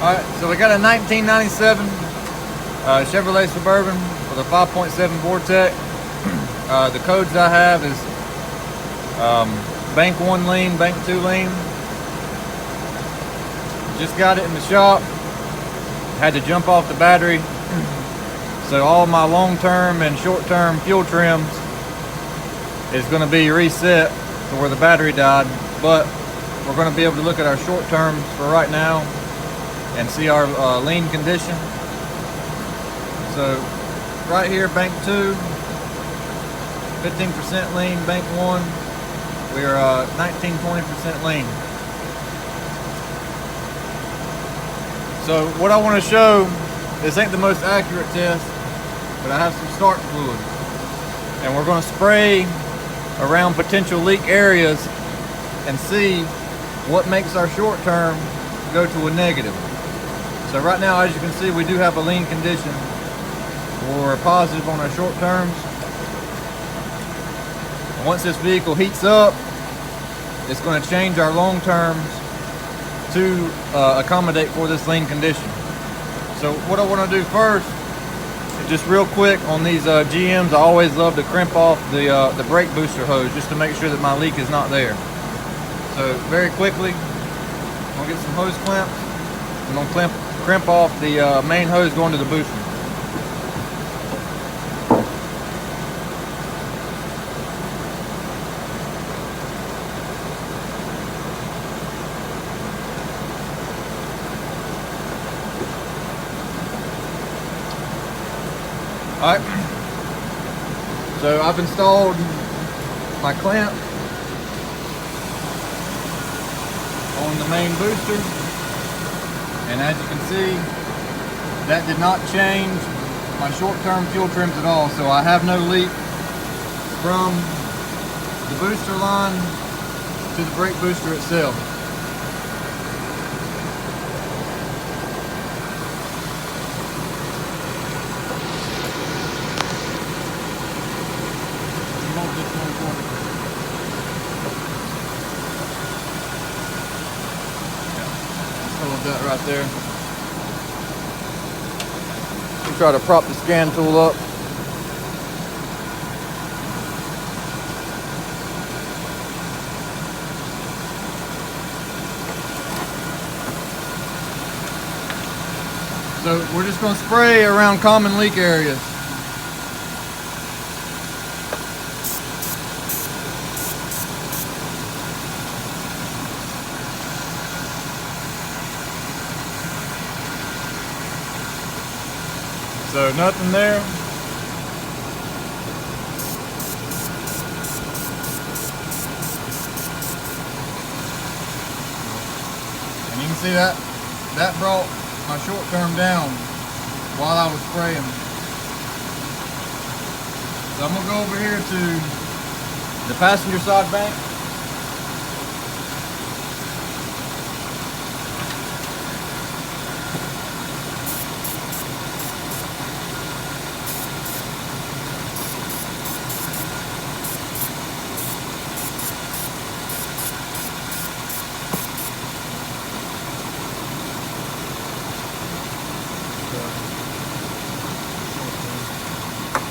Alright, so we got a 1997 Chevrolet Suburban with a 5.7 Vortec. The codes I have is bank 1 lean, bank 2 lean. Just got it in the shop. Had to jump off the battery. So all my long-term and short-term fuel trims is going to be reset to where the battery died. But we're going to be able to look at our short terms for right now and see our lean condition. So right here, bank 2, 15% lean, bank 1, we're 19-20% lean. So what I want to show, this ain't the most accurate test, but I have some start fluid. And we're going to spray around potential leak areas and see what makes our short term go to a negative. So right now, as you can see, we do have a lean condition. We're positive on our short terms. And once this vehicle heats up, it's going to change our long terms to accommodate for this lean condition. So what I want to do first, just real quick on these GMs, I always love to crimp off the brake booster hose just to make sure that my leak is not there. So very quickly, I'm going to get some hose clamps. I'm going to crimp off the main hose going to the booster. Alright, so I've installed my clamp on the main booster, and as you can see, that did not change my short-term fuel trims at all. So I have no leak from the booster line to the brake booster itself. That right there. We'll try to prop the scan tool up. So we're just going to spray around common leak areas. So nothing there. And you can see that brought my short term down while I was spraying. So I'm gonna go over here to the passenger side bank.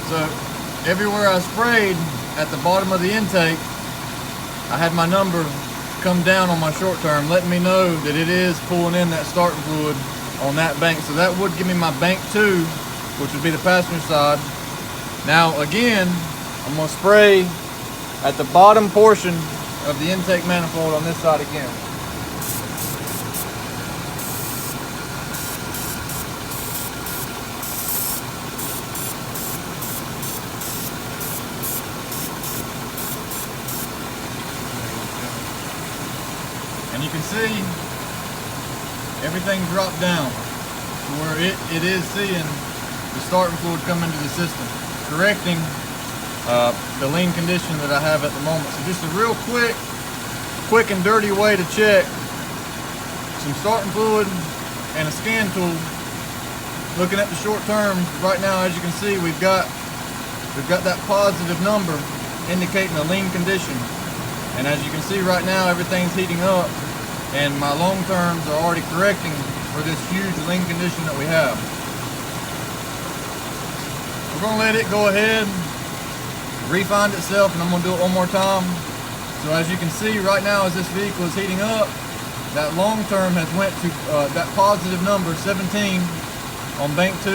So everywhere I sprayed at the bottom of the intake, I had my number come down on my short term, letting me know that it is pulling in that starting fluid on that bank. So that would give me my bank 2, which would be the passenger side. Now again, I'm going to spray at the bottom portion of the intake manifold on this side again. And you can see everything dropped down to where it is seeing the starting fluid come into the system, correcting the lean condition that I have at the moment. So just a real quick and dirty way to check some starting fluid and a scan tool. Looking at the short term right now, as you can see, we've got that positive number indicating a lean condition. And as you can see right now, everything's heating up, and my long terms are already correcting for this huge lean condition that we have. We're going to let it go ahead, refine itself, and I'm going to do it one more time. So as you can see right now, as this vehicle is heating up, that long term has went to that positive number 17 on bank 2. 8,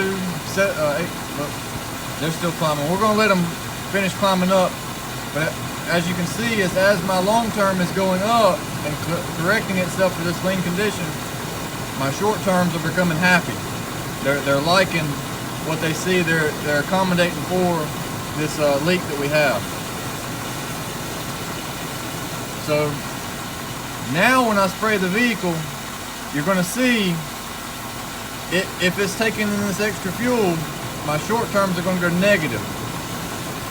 look, they're still climbing. We're going to let them finish climbing up, but as you can see, as my long term is going up and correcting itself for this lean condition, my short terms are becoming happy. They're liking what they see. They're accommodating for this leak that we have. So now when I spray the vehicle, you're going to see if it's taking in this extra fuel, my short terms are going to go negative.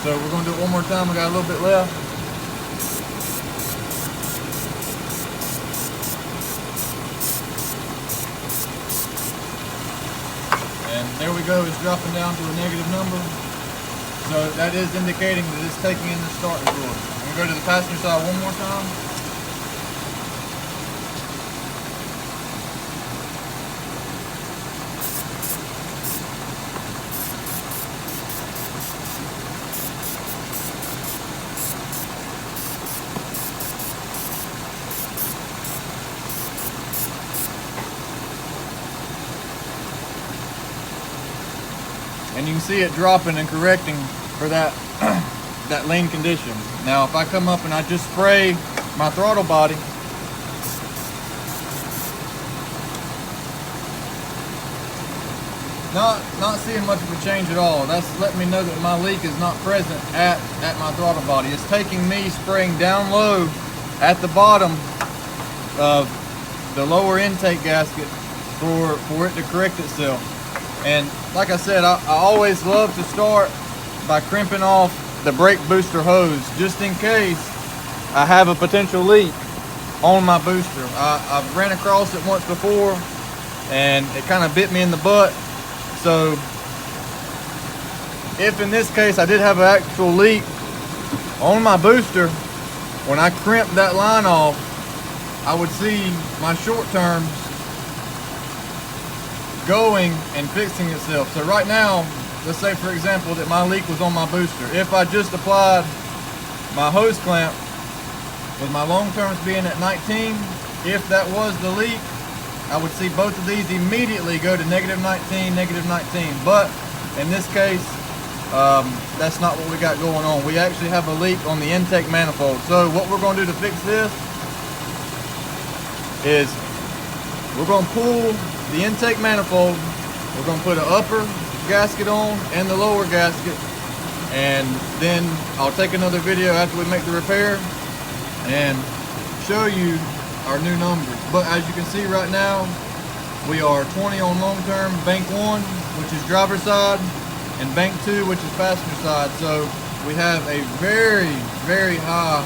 So we're going to do it one more time. We got a little bit left. And there we go, it's dropping down to a negative number. So that is indicating that it's taking in the starting fluid. I'm going to go to the passenger side one more time. And you can see it dropping and correcting for that that lean condition. Now if I come up and I just spray my throttle body, not seeing much of a change at all. That's letting me know that my leak is not present at my throttle body. It's taking me spraying down low at the bottom of the lower intake gasket for it to correct itself. And like I said, I always love to start by crimping off the brake booster hose, just in case I have a potential leak on my booster. I've ran across it once before and it kind of bit me in the butt. So if in this case I did have an actual leak on my booster, when I crimped that line off, I would see my short terms going and fixing itself. So right now, let's say for example that my leak was on my booster. If I just applied my hose clamp with my long terms being at 19, if that was the leak, I would see both of these immediately go to negative 19, negative 19. But in this case, that's not what we got going on. We actually have a leak on the intake manifold. So what we're going to do to fix this is we're going to pull the intake manifold. We're going to put an upper gasket on and the lower gasket, and then I'll take another video after we make the repair and show you our new numbers. But as you can see right now, we are 20 on long term, bank 1, which is driver's side, and bank 2, which is passenger side. So we have a very, very high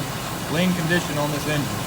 lean condition on this engine.